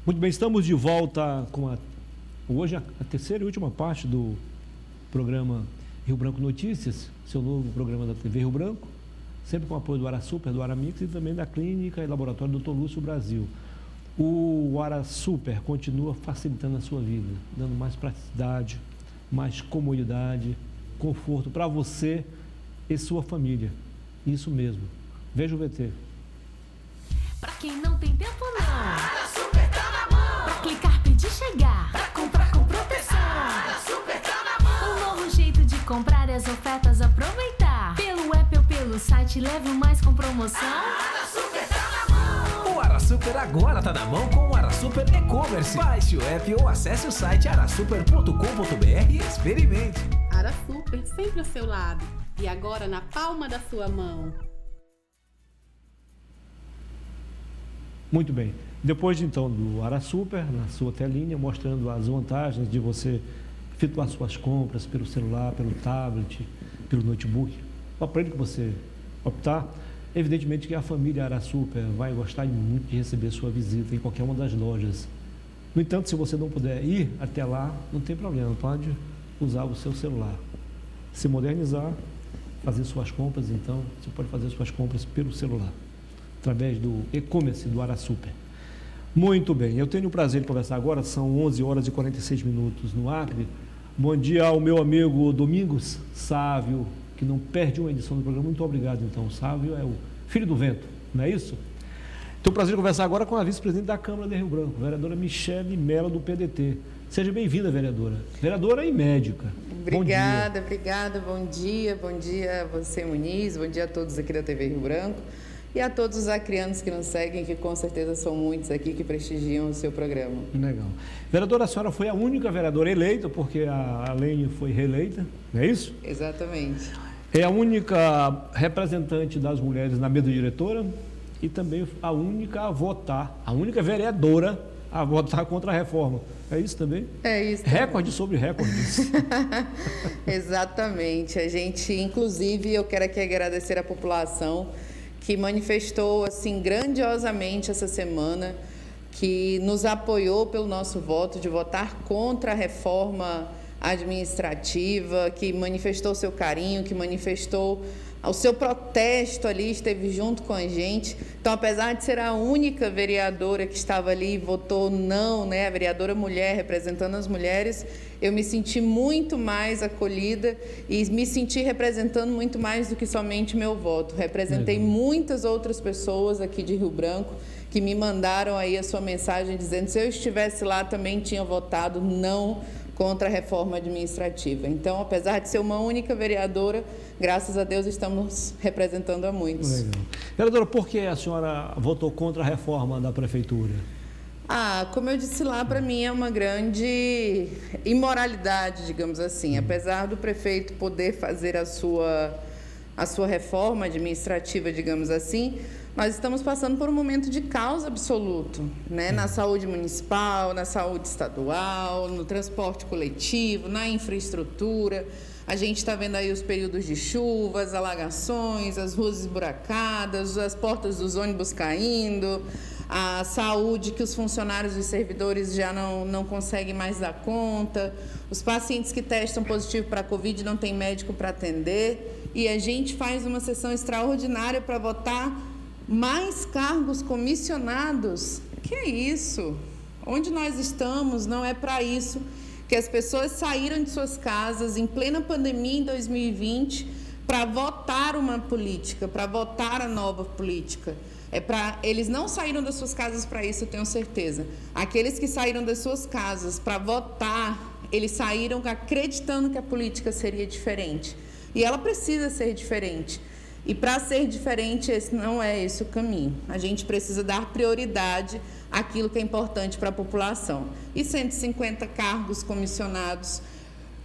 Muito bem, estamos de volta com hoje a terceira e última parte do programa Rio Branco Notícias, seu novo programa da TV Rio Branco, sempre com o apoio do AraSuper, do Aramix e também da Clínica e Laboratório Dr. Lúcio Brasil. O AraSuper continua facilitando a sua vida, dando mais praticidade, mais comodidade, conforto para você e sua família. Isso mesmo. Veja o VT. Pra quem não tem tempo não, AraSuper tá na mão. Pra clicar, pedir, chegar, pra comprar com proteção, AraSuper tá na mão. Um novo jeito de comprar e as ofertas aproveitar. Pelo app ou pelo site, leve mais com promoção, AraSuper tá na mão. O AraSuper agora tá na mão com o AraSuper E-Commerce. Baixe o app ou acesse o site arasuper.com.br e experimente. AraSuper sempre ao seu lado e agora na palma da sua mão. Muito bem. Depois, então, do AraSuper, na sua telinha, mostrando as vantagens de você efetuar suas compras pelo celular, pelo tablet, pelo notebook, o aparelho que você optar. Evidentemente que a família AraSuper vai gostar muito de receber sua visita em qualquer uma das lojas. No entanto, se você não puder ir até lá, não tem problema, pode usar o seu celular. Se modernizar, fazer suas compras, então, você pode fazer suas compras pelo celular, através do e-commerce do AraSuper. Muito bem, eu tenho o prazer de conversar agora, são 11 horas e 46 minutos no Acre. Bom dia ao meu amigo Domingos Sávio, que não perde uma edição do programa. Muito obrigado, então. Sávio é o filho do vento, não é isso? Tenho o prazer de conversar agora com a vice-presidente da Câmara de Rio Branco, vereadora Michele Mello, do PDT. Seja bem-vinda, vereadora. Vereadora e médica. Obrigada, obrigada. Bom dia a você, Muniz. Bom dia a todos aqui da TV Rio Branco. E a todos os acrianos que nos seguem, que com certeza são muitos aqui que prestigiam o seu programa. Legal. Vereadora, a senhora foi a única vereadora eleita, porque a Lene foi reeleita, não é isso? Exatamente. É a única representante das mulheres na mesa diretora e também a única a votar, a única vereadora a votar contra a reforma. É isso também? É isso também. Recorde sobre recordes. Exatamente. A gente, inclusive, eu quero aqui agradecer a população que manifestou assim grandiosamente essa semana, que nos apoiou pelo nosso voto de votar contra a reforma administrativa, que manifestou seu carinho, que manifestou o seu protesto ali, esteve junto com a gente. Então, apesar de ser a única vereadora que estava ali e votou não, né, a vereadora mulher representando as mulheres, eu me senti muito mais acolhida e me senti representando muito mais do que somente meu voto. Representei muitas outras pessoas aqui de Rio Branco que me mandaram aí a sua mensagem dizendo que se eu estivesse lá também tinha votado não contra a reforma administrativa. Então, apesar de ser uma única vereadora, graças a Deus estamos representando a muitos. Legal. Vereadora, por que a senhora votou contra a reforma da prefeitura? Como eu disse lá, para mim é uma grande imoralidade, digamos assim. Apesar do prefeito poder fazer a sua reforma administrativa, digamos assim, nós estamos passando por um momento de caos absoluto, né? Na saúde municipal, na saúde estadual, no transporte coletivo, na infraestrutura. A gente está vendo aí os períodos de chuva, as alagações, as ruas esburacadas, as portas dos ônibus caindo, a saúde que os funcionários e servidores já não conseguem mais dar conta, os pacientes que testam positivo para a Covid não tem médico para atender, e a gente faz uma sessão extraordinária para votar mais cargos comissionados. Que é isso? Onde nós estamos não é para isso, que as pessoas saíram de suas casas em plena pandemia em 2020 para votar uma política, para votar a nova política. Eles não saíram das suas casas para isso, eu tenho certeza. Aqueles que saíram das suas casas para votar, eles saíram acreditando que a política seria diferente. E ela precisa ser diferente. E para ser diferente, não é esse o caminho. A gente precisa dar prioridade àquilo que é importante para a população. E 150 cargos comissionados,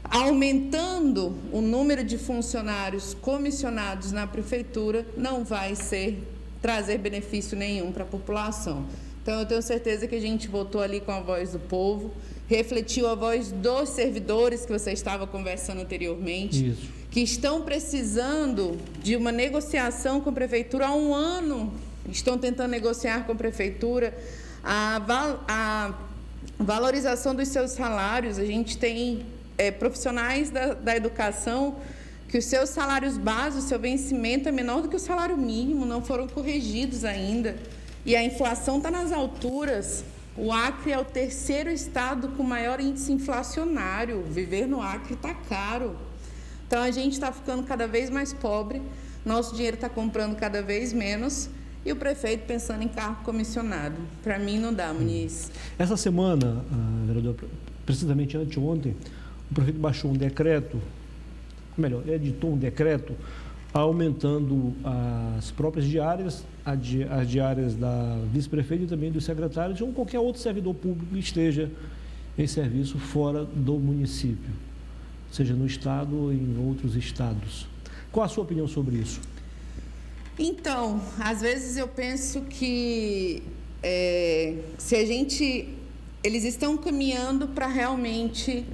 aumentando o número de funcionários comissionados na prefeitura, não vai trazer benefício nenhum para a população. Então, eu tenho certeza que a gente votou ali com a voz do povo, refletiu a voz dos servidores que você estava conversando anteriormente. Isso. Que estão precisando de uma negociação com a prefeitura há um ano, estão tentando negociar com a prefeitura a a valorização dos seus salários. A gente tem profissionais da educação que os seus salários básicos, o seu vencimento é menor do que o salário mínimo, não foram corrigidos ainda. E a inflação está nas alturas. O Acre é o 3º estado com maior índice inflacionário. Viver no Acre está caro. Então, a gente está ficando cada vez mais pobre, nosso dinheiro está comprando cada vez menos e o prefeito pensando em cargo comissionado. Para mim, não dá, Muniz. Essa semana, vereador, precisamente anteontem, o prefeito baixou um decreto, editou um decreto aumentando as próprias diárias, as diárias da vice-prefeita e também dos secretários ou qualquer outro servidor público que esteja em serviço fora do município, seja no estado ou em outros estados. Qual a sua opinião sobre isso? Então, às vezes eu penso que eles estão caminhando para realmente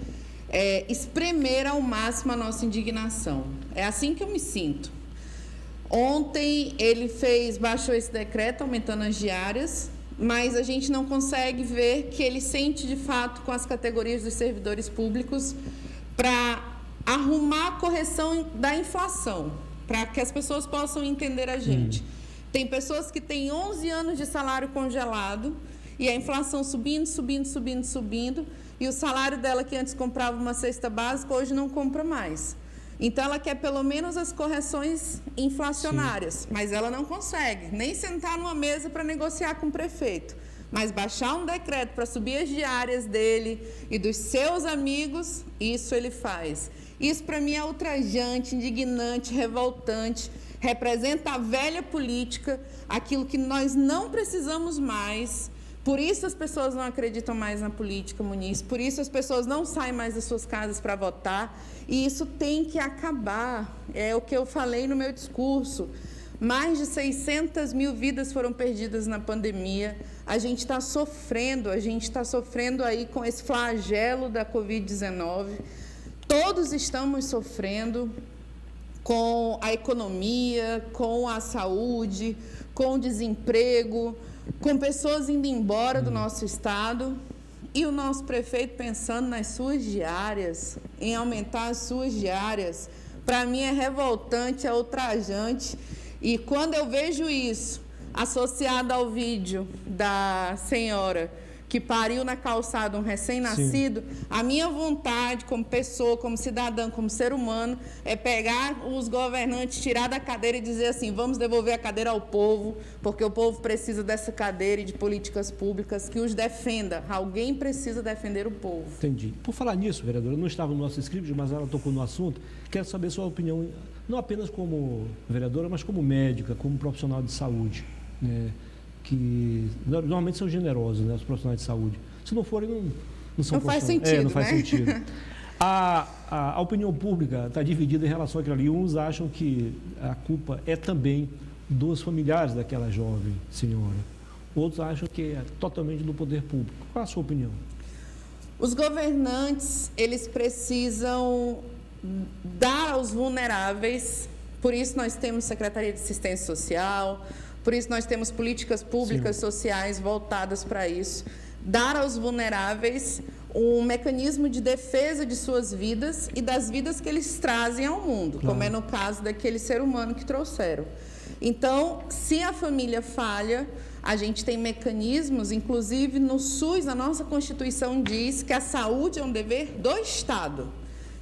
espremer ao máximo a nossa indignação. É assim que eu me sinto. Ontem ele baixou esse decreto aumentando as diárias, mas a gente não consegue ver que ele sente de fato com as categorias dos servidores públicos para arrumar a correção da inflação, para que as pessoas possam entender a gente. Tem pessoas que têm 11 anos de salário congelado e a inflação subindo, e o salário dela que antes comprava uma cesta básica, hoje não compra mais. Então, ela quer pelo menos as correções inflacionárias, mas ela não consegue nem sentar numa mesa para negociar com o prefeito. Mas baixar um decreto para subir as diárias dele e dos seus amigos, isso ele faz. Isso, para mim, é ultrajante, indignante, revoltante, representa a velha política, aquilo que nós não precisamos mais. Por isso as pessoas não acreditam mais na política, Muniz, por isso as pessoas não saem mais das suas casas para votar, e isso tem que acabar. É o que eu falei no meu discurso. Mais de 600 mil vidas foram perdidas na pandemia. A gente está sofrendo aí com esse flagelo da Covid-19. Todos estamos sofrendo com a economia, com a saúde, com o desemprego, com pessoas indo embora do nosso estado. E o nosso prefeito pensando nas suas diárias, em aumentar as suas diárias. Para mim é revoltante, é ultrajante. E quando eu vejo isso, associado ao vídeo da senhora que pariu na calçada um recém-nascido, a minha vontade como pessoa, como cidadã, como ser humano, é pegar os governantes, tirar da cadeira e dizer assim, vamos devolver a cadeira ao povo, porque o povo precisa dessa cadeira e de políticas públicas que os defenda. Alguém precisa defender o povo. Entendi. Por falar nisso, vereadora, não estava no nosso script, mas ela tocou no assunto. Quero saber sua opinião, não apenas como vereadora, mas como médica, como profissional de saúde, né? Que normalmente são generosos, né, os profissionais de saúde. Se não forem, não são. Não faz sentido, não faz sentido. A opinião pública está dividida em relação àquilo ali. Uns acham que a culpa é também dos familiares daquela jovem senhora. Outros acham que é totalmente do poder público. Qual a sua opinião? Os governantes, eles precisam dar aos vulneráveis, por isso nós temos Secretaria de Assistência Social, por isso nós temos políticas públicas sociais voltadas para isso, dar aos vulneráveis um mecanismo de defesa de suas vidas e das vidas que eles trazem ao mundo, como é no caso daquele ser humano que trouxeram. Então, se a família falha, a gente tem mecanismos, inclusive no SUS, a nossa Constituição diz que a saúde é um dever do Estado.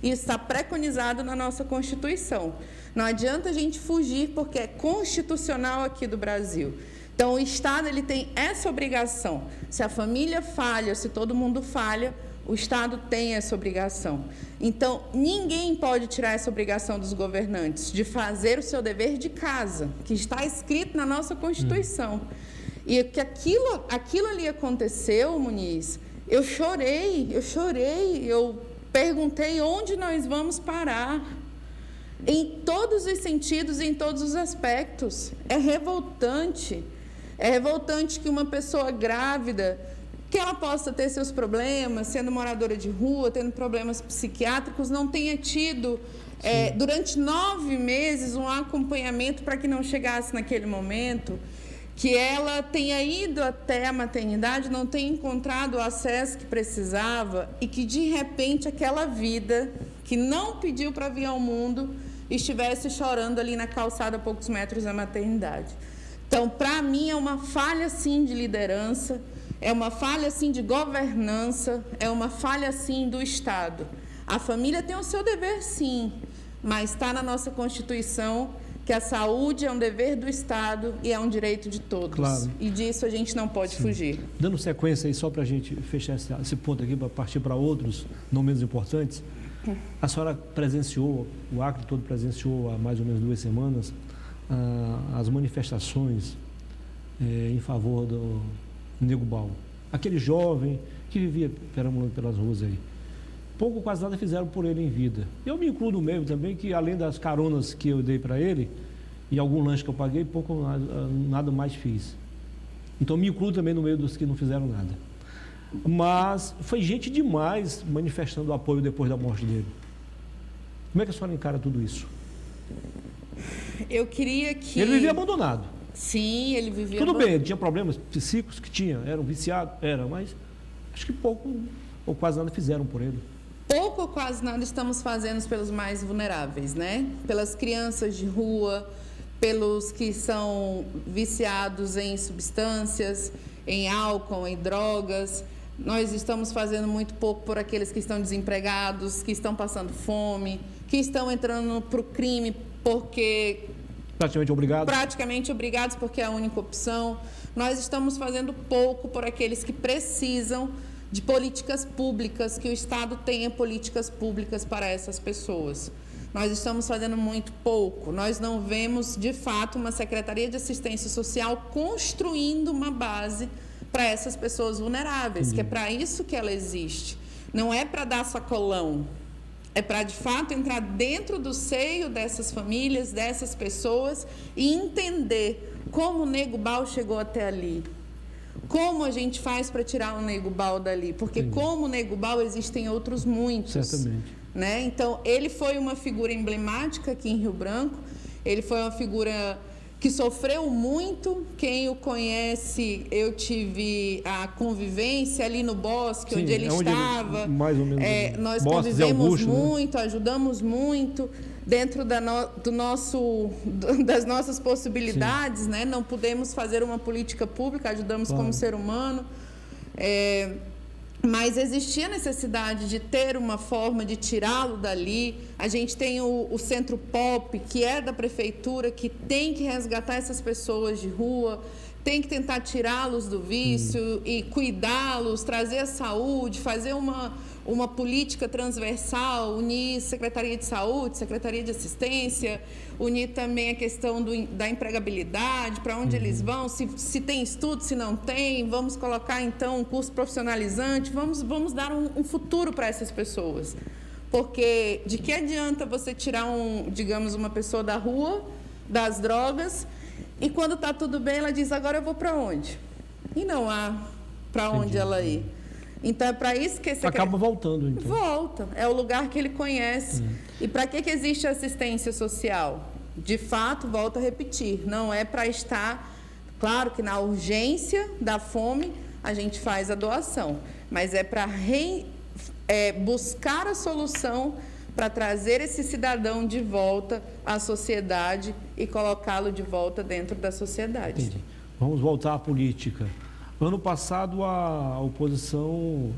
Isso está preconizado na nossa Constituição. Não adianta a gente fugir, porque é constitucional aqui do Brasil. Então, o Estado ele tem essa obrigação. Se a família falha, se todo mundo falha, o Estado tem essa obrigação. Então, ninguém pode tirar essa obrigação dos governantes de fazer o seu dever de casa, que está escrito na nossa Constituição. E que aquilo ali aconteceu, Muniz, eu chorei, eu perguntei onde nós vamos parar. Em todos os sentidos e em todos os aspectos. É revoltante. É revoltante que uma pessoa grávida, que ela possa ter seus problemas, sendo moradora de rua, tendo problemas psiquiátricos, não tenha tido, durante 9 meses, um acompanhamento para que não chegasse naquele momento. que ela tenha ido até a maternidade, não tenha encontrado o acesso que precisava e que, de repente, aquela vida que não pediu para vir ao mundo estivesse chorando ali na calçada a poucos metros da maternidade. Então, para mim, é uma falha, sim, de liderança, é uma falha, sim, de governança, é uma falha, sim, do Estado. A família tem o seu dever, sim, mas está na nossa Constituição que a saúde é um dever do Estado e é um direito de todos. Claro. E disso a gente não pode fugir. Dando sequência aí, só para a gente fechar esse ponto aqui, para partir para outros, não menos importantes, a senhora presenciou, o Acre todo presenciou há mais ou menos 2 semanas, as manifestações em favor do Nego Bau. Aquele jovem que vivia perambulando pelas ruas aí. Pouco, quase nada fizeram por ele em vida. Eu me incluo no meio também, que além das caronas que eu dei para ele, e algum lanche que eu paguei, pouco nada mais fiz. Então me incluo também no meio dos que não fizeram nada. Mas foi gente demais manifestando apoio depois da morte dele. Como é que a senhora encara tudo isso? Eu queria que... Ele vivia abandonado. Sim, ele vivia Tudo bem, ele tinha problemas psíquicos que tinha, era um viciado, mas acho que pouco ou quase nada fizeram por ele. Pouco ou quase nada estamos fazendo pelos mais vulneráveis, né? Pelas crianças de rua, pelos que são viciados em substâncias, em álcool, em drogas. Nós estamos fazendo muito pouco por aqueles que estão desempregados, que estão passando fome, que estão entrando para o crime porque... Praticamente obrigados porque é a única opção. Nós estamos fazendo pouco por aqueles que precisam de políticas públicas, que o Estado tenha políticas públicas para essas pessoas. Nós estamos fazendo muito pouco. Nós não vemos, de fato, uma Secretaria de Assistência Social construindo uma base para essas pessoas vulneráveis, que é para isso que ela existe. Não é para dar sacolão, é para, de fato, entrar dentro do seio dessas famílias, dessas pessoas e entender como o Nego Bau chegou até ali. Como a gente faz para tirar o Nego Bau dali? Porque como o Nego Bau existem outros muitos. Certamente. Né? Então, ele foi uma figura emblemática aqui em Rio Branco, ele foi uma figura que sofreu muito. Quem o conhece, eu tive a convivência ali no bosque, onde ele estava. Mais ou menos. Nós Bosques convivemos Augusto, muito, né? Ajudamos muito dentro das nossas possibilidades, né? Não pudemos fazer uma política pública, ajudamos como ser humano. Mas existia necessidade de ter uma forma de tirá-lo dali. A gente tem o Centro Pop, que é da prefeitura, que tem que resgatar essas pessoas de rua, tem que tentar tirá-los do vício e cuidá-los, trazer a saúde, fazer uma política transversal, unir Secretaria de Saúde, Secretaria de Assistência, unir também a questão da empregabilidade, para onde eles vão, se tem estudo, se não tem, vamos colocar então um curso profissionalizante, vamos dar um futuro para essas pessoas. Porque de que adianta você tirar uma pessoa da rua, das drogas, e quando está tudo bem, ela diz, agora eu vou para onde? E não há para onde ela ir. Então, é para isso que esse... Acaba voltando, então. Volta. É o lugar que ele conhece. E para que existe assistência social? De fato, volto a repetir, não é para estar... Claro que na urgência da fome, a gente faz a doação. Mas é para buscar a solução para trazer esse cidadão de volta à sociedade e colocá-lo de volta dentro da sociedade. Entendi. Vamos voltar à política. Ano passado, a oposição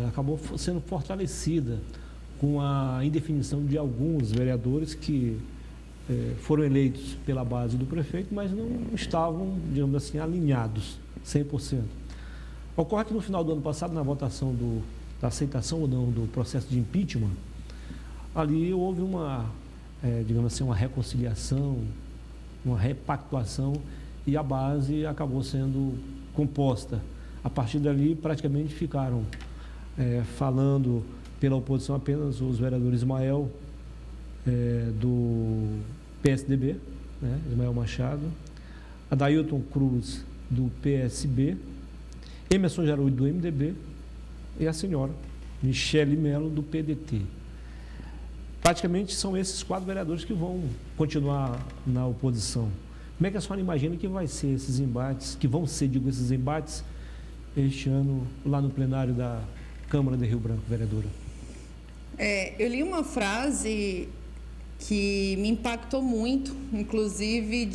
acabou sendo fortalecida com a indefinição de alguns vereadores que foram eleitos pela base do prefeito, mas não estavam, digamos assim, alinhados 100%. Ocorre que no final do ano passado, na votação da aceitação ou não do processo de impeachment, ali houve digamos assim, uma reconciliação, uma repactuação, e a base acabou sendo composta. A partir dali, praticamente ficaram falando pela oposição apenas os vereadores Ismael, do PSDB, né, Ismael Machado, Adailton Cruz, do PSB, Emerson Jarude, do MDB, e a senhora Michele Melo, do PDT. Praticamente são esses 4 vereadores que vão continuar na oposição. Como é que a senhora imagina que vai ser esses embates, que vão ser, digo, esses embates este ano lá no plenário da Câmara de Rio Branco, vereadora? Eu li uma frase que me impactou muito, inclusive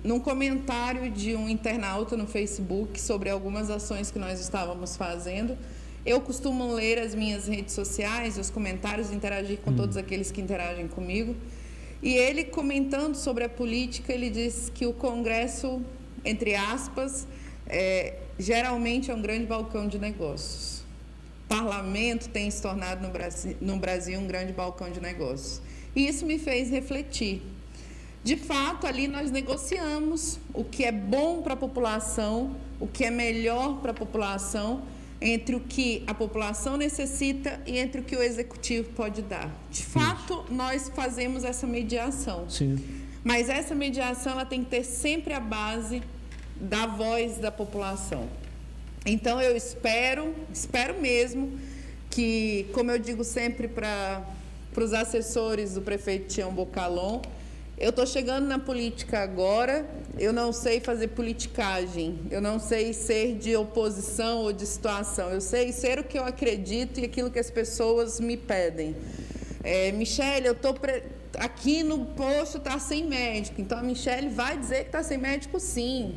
num comentário de um internauta no Facebook sobre algumas ações que nós estávamos fazendo. Eu costumo ler as minhas redes sociais, os comentários, interagir com todos aqueles que interagem comigo. E ele, comentando sobre a política, ele disse que o Congresso, entre aspas, geralmente é um grande balcão de negócios. O parlamento tem se tornado no Brasil um grande balcão de negócios. E isso me fez refletir. De fato, ali nós negociamos o que é bom para a população, o que é melhor para a população, entre o que a população necessita e entre o que o executivo pode dar. De fato, nós fazemos essa mediação. Sim. Mas essa mediação ela tem que ter sempre a base da voz da população. Então, eu espero mesmo que, como eu digo sempre para os assessores do prefeito Tião Bocalon, eu estou chegando na política agora, eu não sei fazer politicagem, eu não sei ser de oposição ou de situação, eu sei ser o que eu acredito e aquilo que as pessoas me pedem. Michele, eu estou aqui no posto, está sem médico, então a Michele vai dizer que está sem médico sim.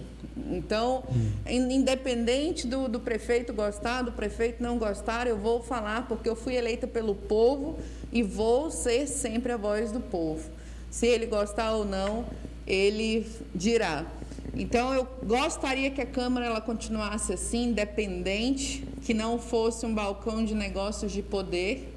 Então, independente do prefeito gostar, do prefeito não gostar, eu vou falar porque eu fui eleita pelo povo e vou ser sempre a voz do povo. Se ele gostar ou não, ele dirá. Então, eu gostaria que a Câmara ela continuasse assim, independente, que não fosse um balcão de negócios de poder,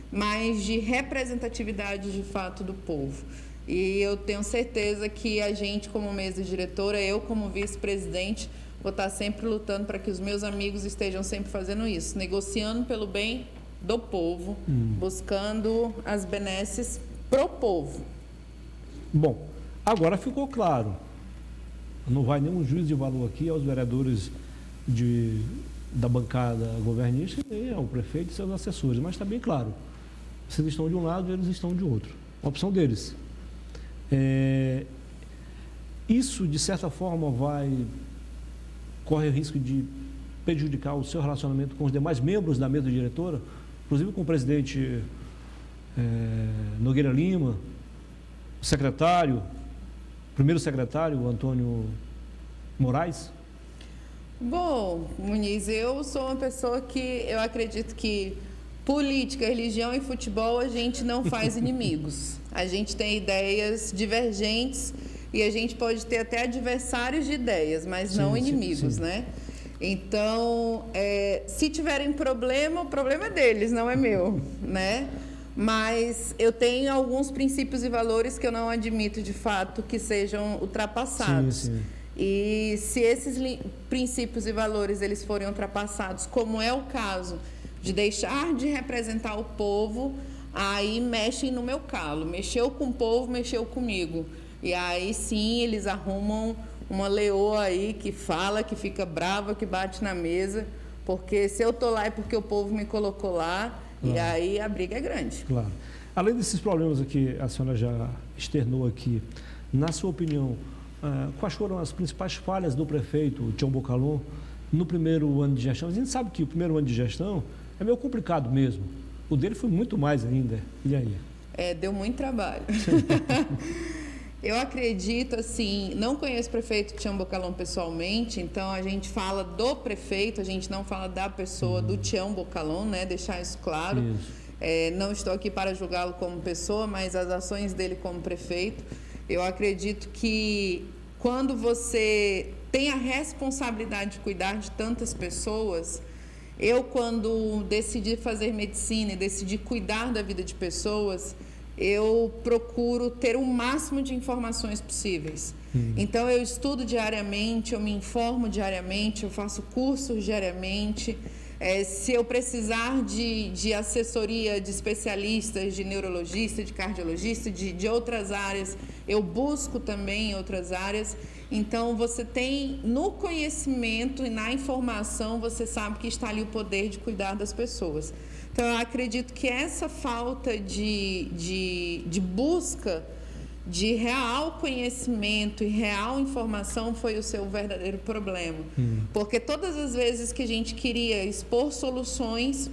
mas de representatividade de fato do povo. E eu tenho certeza que a gente, como mesa diretora, eu como vice-presidente, vou estar sempre lutando para que os meus amigos estejam sempre fazendo isso, negociando pelo bem do povo, buscando as benesses pro povo. Bom, agora ficou claro, não vai nenhum juízo de valor aqui aos vereadores da bancada governista, nem ao prefeito e seus assessores, mas está bem claro, vocês estão de um lado e eles estão de outro, a opção deles. Isso, de certa forma, corre o risco de prejudicar o seu relacionamento com os demais membros da mesa diretora, inclusive com o presidente Nogueira Lima, o primeiro secretário, o Antônio Moraes? Bom, Muniz, eu sou uma pessoa que eu acredito que política, religião e futebol a gente não faz inimigos. A gente tem ideias divergentes e a gente pode ter até adversários de ideias, mas não inimigos, sim. Né? Então, se tiverem problema, o problema é deles, não é meu, né? Mas eu tenho alguns princípios e valores que eu não admito, de fato, que sejam ultrapassados. Sim. E se esses princípios e valores eles forem ultrapassados, como é o caso de deixar de representar o povo, aí mexem no meu calo. Mexeu com o povo, mexeu comigo. E aí sim eles arrumam uma leoa aí que fala, que fica brava, que bate na mesa, porque se eu estou lá é porque o povo me colocou lá. Claro. E aí a briga é grande. Claro. Além desses problemas que a senhora já externou aqui, na sua opinião, quais foram as principais falhas do prefeito Tião Bocalon no primeiro ano de gestão? A gente sabe que o primeiro ano de gestão é meio complicado mesmo. O dele foi muito mais ainda. E aí? Deu muito trabalho. Eu acredito, assim, não conheço o prefeito Tião Bocalon pessoalmente, então a gente fala do prefeito, a gente não fala da pessoa do Tião Bocalon, né? Deixar isso claro. Isso. Não estou aqui para julgá-lo como pessoa, mas as ações dele como prefeito. Eu acredito que quando você tem a responsabilidade de cuidar de tantas pessoas, quando decidi fazer medicina e decidi cuidar da vida de pessoas, eu procuro ter o máximo de informações possíveis. Então, eu estudo diariamente, eu me informo diariamente, eu faço cursos diariamente. Se eu precisar de assessoria de especialistas, de neurologista, de cardiologista, de outras áreas, eu busco também em outras áreas. Então, você tem no conhecimento e na informação, você sabe que está ali o poder de cuidar das pessoas. Então, eu acredito que essa falta de busca de real conhecimento e real informação foi o seu verdadeiro problema. Porque todas as vezes que a gente queria expor soluções,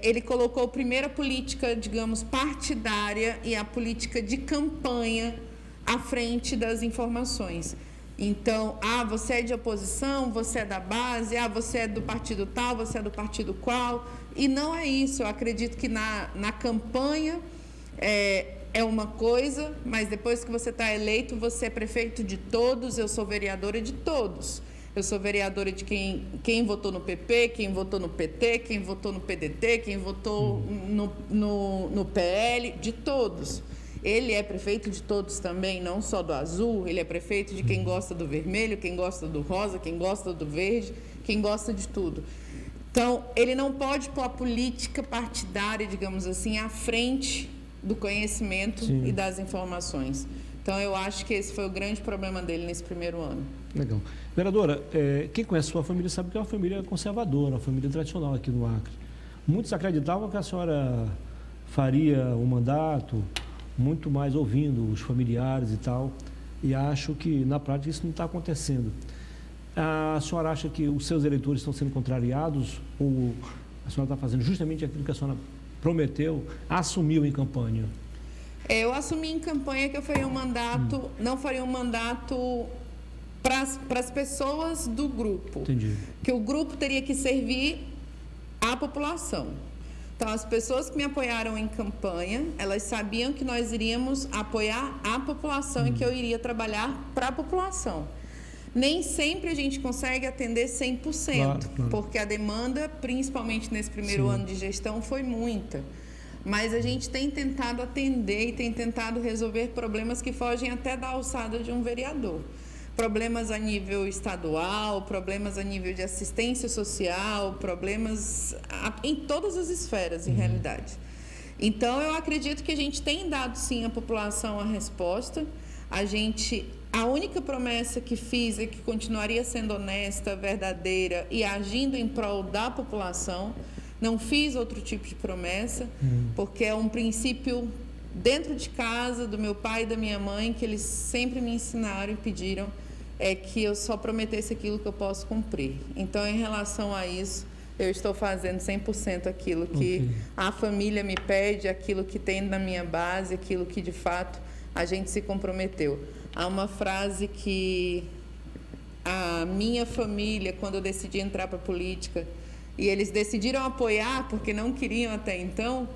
ele colocou primeiro a política, digamos, partidária e a política de campanha à frente das informações. Então, você é de oposição, você é da base, você é do partido tal, você é do partido qual. E não é isso. Eu acredito que na campanha é uma coisa, mas depois que você está eleito, você é prefeito de todos, eu sou vereadora de todos. Eu sou vereadora de quem votou no PP, quem votou no PT, quem votou no PDT, quem votou no PL, de todos. Ele é prefeito de todos também, não só do azul, ele é prefeito de quem gosta do vermelho, quem gosta do rosa, quem gosta do verde, quem gosta de tudo. Então, ele não pode pôr a política partidária, digamos assim, à frente do conhecimento e das informações. Então, eu acho que esse foi o grande problema dele nesse primeiro ano. Legal. Vereadora, quem conhece a sua família sabe que é uma família conservadora, uma família tradicional aqui no Acre. Muitos acreditavam que a senhora faria um mandato muito mais ouvindo os familiares e tal, e acho que na prática isso não está acontecendo. A senhora acha que os seus eleitores estão sendo contrariados ou a senhora está fazendo justamente aquilo que a senhora prometeu, assumiu em campanha? Eu assumi em campanha que eu faria um mandato, não faria um mandato para as pessoas do grupo. Entendi. Que o grupo teria que servir à população. Então, as pessoas que me apoiaram em campanha, elas sabiam que nós iríamos apoiar a população e que eu iria trabalhar para a população. Nem sempre a gente consegue atender 100%, claro. Porque a demanda, principalmente nesse primeiro ano de gestão, foi muita. Mas a gente tem tentado atender e tem tentado resolver problemas que fogem até da alçada de um vereador. Problemas a nível estadual, problemas a nível de assistência social, problemas em todas as esferas, em realidade. Então, eu acredito que a gente tem dado, sim, à população a resposta. A única promessa que fiz é que continuaria sendo honesta, verdadeira e agindo em prol da população. Não fiz outro tipo de promessa, porque é um princípio dentro de casa, do meu pai e da minha mãe, que eles sempre me ensinaram e pediram, que eu só prometesse aquilo que eu posso cumprir. Então, em relação a isso, eu estou fazendo 100% aquilo que a família me pede, aquilo que tem na minha base, aquilo que, de fato, a gente se comprometeu. Há uma frase que a minha família, quando eu decidi entrar para a política, e eles decidiram apoiar porque não queriam até então,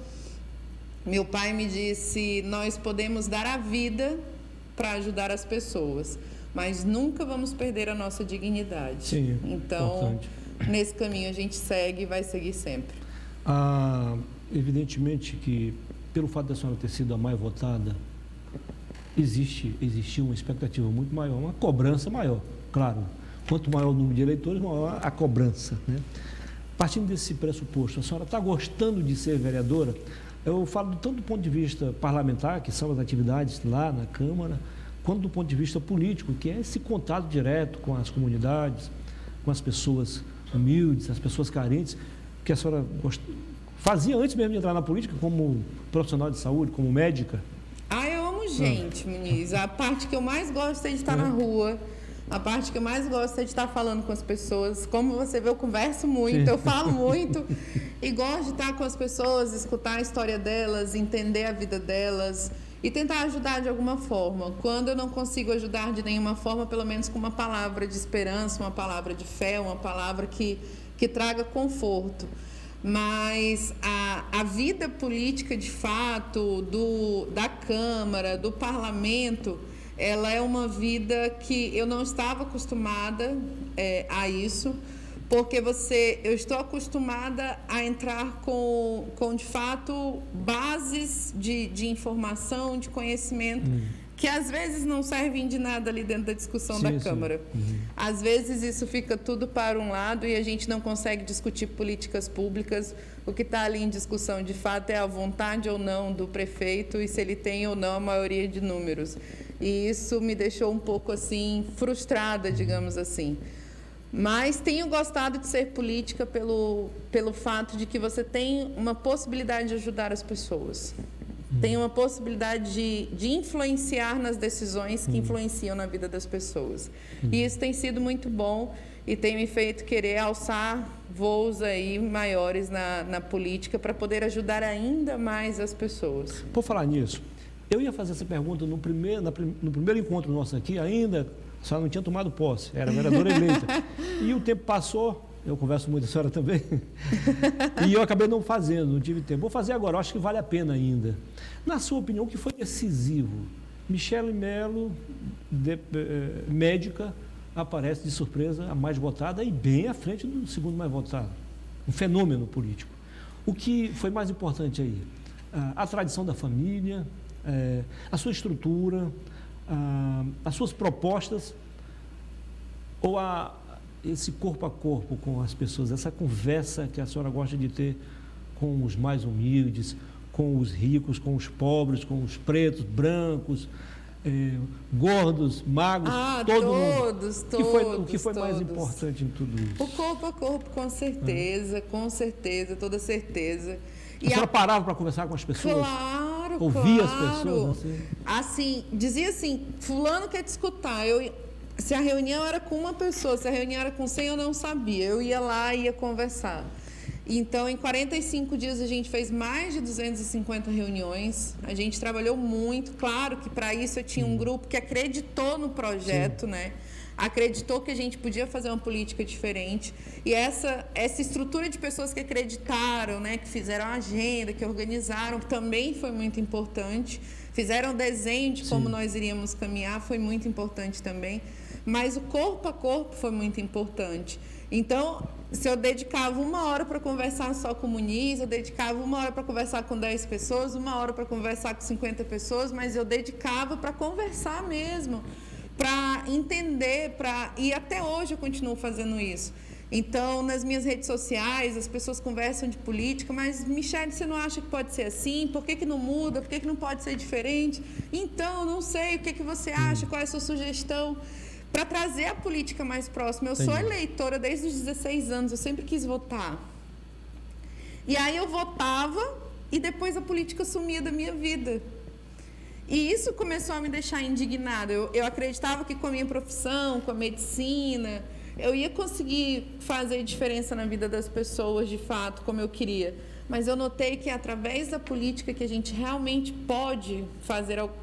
meu pai me disse: nós podemos dar a vida para ajudar as pessoas, mas nunca vamos perder a nossa dignidade. Sim, então, nesse caminho a gente segue e vai seguir sempre. Evidentemente que, pelo fato da senhora ter sido a mais votada, existiu uma expectativa muito maior, uma cobrança maior, claro. Quanto maior o número de eleitores, maior a cobrança, né? Partindo desse pressuposto, a senhora está gostando de ser vereadora? Eu falo tanto do ponto de vista parlamentar, que são as atividades lá na Câmara, quanto do ponto de vista político, que é esse contato direto com as comunidades, com as pessoas humildes, as pessoas carentes, que a senhora fazia antes mesmo de entrar na política, como profissional de saúde, como médica. Eu amo gente, Muniz. A parte que eu mais gosto é de estar na rua. A parte que eu mais gosto é de estar falando com as pessoas. Como você vê, eu converso muito, eu falo muito. E gosto de estar com as pessoas, escutar a história delas, entender a vida delas e tentar ajudar de alguma forma. Quando eu não consigo ajudar de nenhuma forma, pelo menos com uma palavra de esperança, uma palavra de fé, uma palavra que traga conforto. Mas a vida política, de fato, da Câmara, do Parlamento, ela é uma vida que eu não estava acostumada a isso, porque eu estou acostumada a entrar com de fato, bases de informação, de conhecimento, que às vezes não servem de nada ali dentro da discussão da Câmara. Às vezes isso fica tudo para um lado e a gente não consegue discutir políticas públicas. O que está ali em discussão, de fato, é a vontade ou não do prefeito e se ele tem ou não a maioria de números. E isso me deixou um pouco assim frustrada, digamos assim. Mas tenho gostado de ser política pelo fato de que você tem uma possibilidade de ajudar as pessoas. tem uma possibilidade de influenciar nas decisões que influenciam na vida das pessoas. E isso tem sido muito bom e tem me feito querer alçar voos aí maiores na política para poder ajudar ainda mais as pessoas. Por falar nisso, eu ia fazer essa pergunta no primeiro encontro nosso aqui, ainda só não tinha tomado posse, era vereadora eleita. E o tempo passou, eu converso muito com a senhora também, e eu acabei não fazendo, não tive tempo. Vou fazer agora, eu acho que vale a pena ainda. Na sua opinião, o que foi decisivo? Michele Mello, médica, aparece de surpresa a mais votada e bem à frente do segundo mais votado. Um fenômeno político. O que foi mais importante aí? A tradição da família, a sua estrutura, as suas propostas, ou esse corpo a corpo com as pessoas, essa conversa que a senhora gosta de ter com os mais humildes, com os ricos, com os pobres, com os pretos, brancos, gordos, magros, todo mundo. O que foi mais importante em tudo isso? O corpo a corpo, com certeza, toda certeza. A senhora parava para conversar com as pessoas? Claro, ouvia as pessoas? Assim, dizia assim, fulano quer te escutar. Se a reunião era com uma pessoa, se a reunião era com 100, eu não sabia. Eu ia lá e ia conversar. Então, em 45 dias, a gente fez mais de 250 reuniões. A gente trabalhou muito. Claro que, para isso, eu tinha um grupo que acreditou no projeto, né? Acreditou que a gente podia fazer uma política diferente. E essa estrutura de pessoas que acreditaram, né? Que fizeram a agenda, que organizaram, também foi muito importante. Fizeram o desenho de como nós iríamos caminhar, foi muito importante também. Mas o corpo a corpo foi muito importante. Então, se eu dedicava 1 hora para conversar só com o Muniz, eu dedicava 1 hora para conversar com 10 pessoas, 1 hora para conversar com 50 pessoas, mas eu dedicava para conversar mesmo, para entender, e até hoje eu continuo fazendo isso. Então, nas minhas redes sociais, as pessoas conversam de política, mas, Michele, você não acha que pode ser assim? Por que não muda? Por que não pode ser diferente? Então, não sei, o que você acha? Qual é a sua sugestão? Para trazer a política mais próxima. Eu sou eleitora desde os 16 anos, eu sempre quis votar. E aí eu votava e depois a política sumia da minha vida. E isso começou a me deixar indignada. Eu acreditava que com a minha profissão, com a medicina, eu ia conseguir fazer diferença na vida das pessoas, de fato, como eu queria. Mas eu notei que é através da política que a gente realmente pode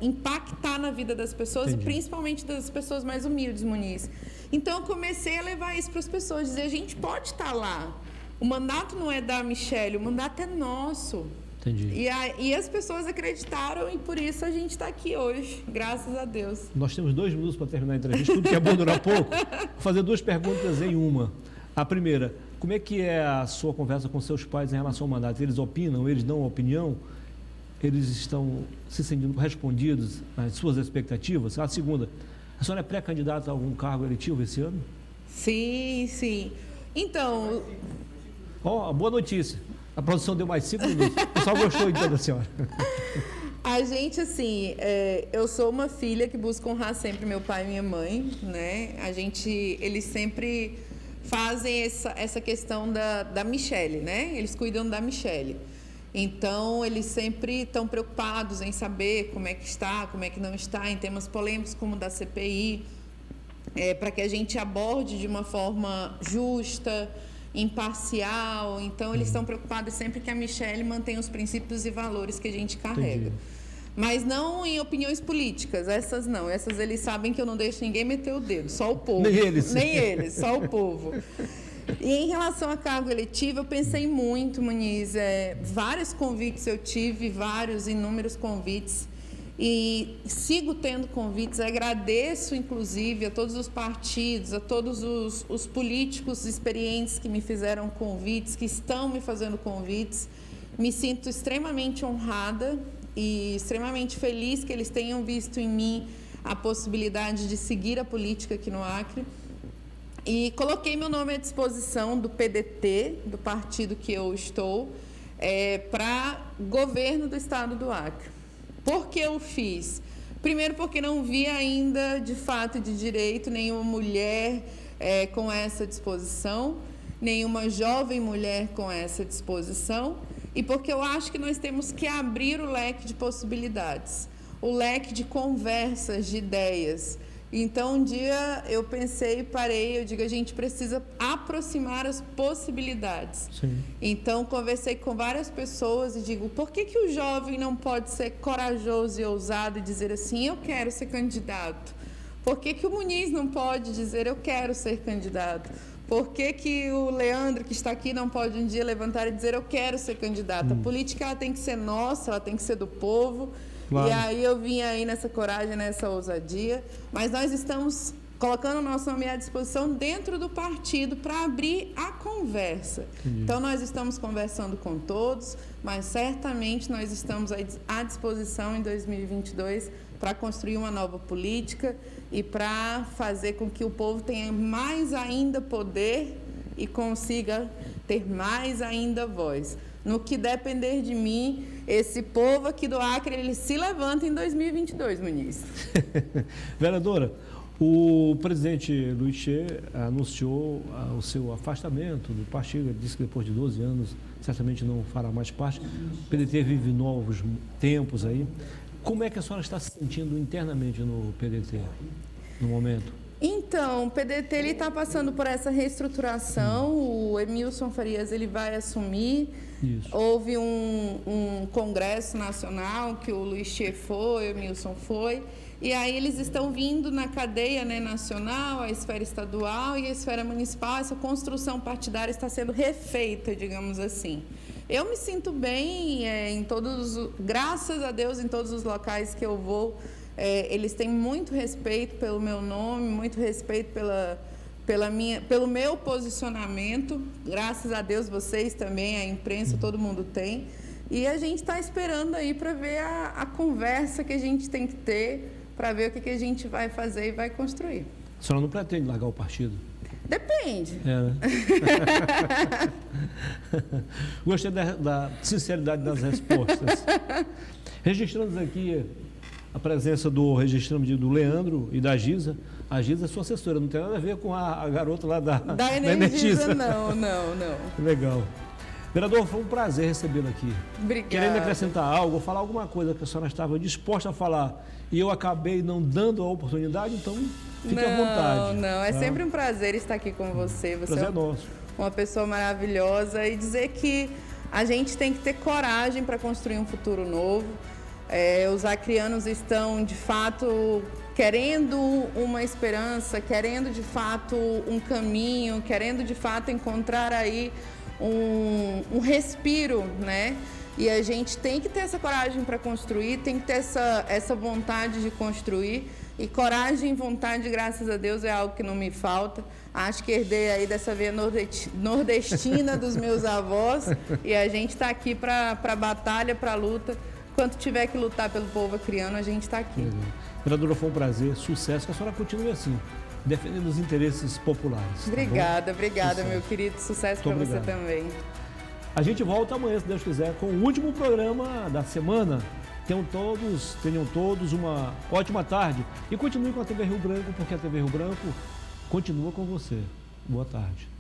impactar na vida das pessoas, e principalmente das pessoas mais humildes, Muniz. Então, eu comecei a levar isso para as pessoas, dizer, a gente pode estar lá. O mandato não é da Michele, o mandato é nosso. Entendi. E as pessoas acreditaram e por isso a gente está aqui hoje, graças a Deus. Nós temos 2 minutos para terminar a entrevista, tudo que é bom durar pouco. Vou fazer 2 perguntas em uma. A primeira, como é que é a sua conversa com seus pais em relação ao mandato? Eles opinam, eles dão opinião? Eles estão se sentindo respondidos às suas expectativas? A segunda, a senhora é pré-candidata a algum cargo eletivo esse ano? Sim. Então... Boa notícia. A produção deu mais 5 minutos. O pessoal gostou então da senhora. A gente, assim, eu sou uma filha que busca honrar sempre meu pai e minha mãe, né? Eles sempre fazem essa questão da Michele, né? Eles cuidam da Michele. Então, eles sempre estão preocupados em saber como é que está, como é que não está, em temas polêmicos como o da CPI, para que a gente aborde de uma forma justa, imparcial. Então, eles estão preocupados sempre que a Michele mantenha os princípios e valores que a gente carrega. Entendi. Mas não em opiniões políticas, essas não. Essas eles sabem que eu não deixo ninguém meter o dedo, só o povo. Nem eles, só o povo. E em relação a cargo eletivo, eu pensei muito, Muniz. Vários convites eu tive, inúmeros convites. E sigo tendo convites. Agradeço, inclusive, a todos os partidos, a todos os políticos experientes que me fizeram convites, que estão me fazendo convites. Me sinto extremamente honrada e extremamente feliz que eles tenham visto em mim a possibilidade de seguir a política aqui no Acre. E coloquei meu nome à disposição do PDT, do partido que eu estou, para governo do estado do Acre. Por que eu fiz? Primeiro, porque não vi ainda, de fato e de direito, nenhuma mulher com essa disposição, nenhuma jovem mulher com essa disposição. e porque eu acho que nós temos que abrir o leque de possibilidades, o leque de conversas, de ideias. Então, um dia eu pensei e parei, eu digo, a gente precisa aproximar as possibilidades. Sim. Então, conversei com várias pessoas e digo, por que o jovem não pode ser corajoso e ousado e dizer assim, eu quero ser candidato? Por que o Muniz não pode dizer, eu quero ser candidato? Por que o Leandro, que está aqui, não pode um dia levantar e dizer, eu quero ser candidato? A política ela tem que ser nossa, ela tem que ser do povo. Claro. E aí eu vim aí nessa coragem, nessa ousadia, mas nós estamos colocando o nosso nome à disposição dentro do partido para abrir a conversa. Então nós estamos conversando com todos, mas certamente nós estamos à disposição em 2022 para construir uma nova política e para fazer com que o povo tenha mais ainda poder e consiga ter mais ainda voz. No que depender de mim, esse povo aqui do Acre, ele se levanta em 2022, Muniz. Vereadora, o presidente Luiz Che anunciou o seu afastamento do partido. Ele disse que depois de 12 anos certamente não fará mais parte. O PDT vive novos tempos aí. Como é que a senhora está se sentindo internamente no PDT no momento? Então, o PDT está passando por essa reestruturação, o Emilson Farias ele vai assumir. Isso. Houve um congresso nacional que o Luiz Che foi, o Emilson foi, e aí eles estão vindo na cadeia, né, nacional, a esfera estadual e a esfera municipal. Essa construção partidária está sendo refeita, digamos assim. Eu me sinto bem, graças a Deus, em todos os locais que eu vou. Eles têm muito respeito pelo meu nome, muito respeito pelo meu posicionamento. Graças a Deus, vocês também, a imprensa, todo mundo tem. E a gente está esperando aí para ver a conversa que a gente tem que ter, para ver o que a gente vai fazer e vai construir. A senhora não pretende largar o partido? Depende. Né? Gostei da sinceridade das respostas. Registramos aqui a presença do Leandro e da Giza. A Giza é sua assessora, não tem nada a ver com a garota lá da Energisa. Não. Legal. Vereador, foi um prazer recebê-lo aqui. Obrigada. Querendo acrescentar algo, falar alguma coisa que a senhora estava disposta a falar e eu acabei não dando a oportunidade, então fique à vontade. Não, é sempre um prazer estar aqui com você. Você prazer é nosso. Uma pessoa maravilhosa e dizer que a gente tem que ter coragem para construir um futuro novo. Os acrianos estão, de fato, querendo uma esperança, querendo, de fato, um caminho, querendo, de fato, encontrar aí um respiro, né? E a gente tem que ter essa coragem para construir, tem que ter essa vontade de construir. E coragem e vontade, graças a Deus, é algo que não me falta. Acho que herdei aí dessa veia nordestina dos meus avós. E a gente está aqui para a batalha, para a luta. Quando tiver que lutar pelo povo acriano, a gente está aqui. Vereadora, foi um prazer, sucesso, que a senhora continue assim, defendendo os interesses populares. Obrigada, meu querido. Sucesso para você também. A gente volta amanhã, se Deus quiser, com o último programa da semana. Tenham todos uma ótima tarde. E continue com a TV Rio Branco, porque a TV Rio Branco continua com você. Boa tarde.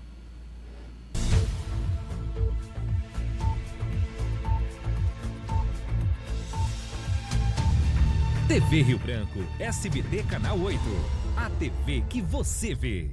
TV Rio Branco, SBT Canal 8. A TV que você vê.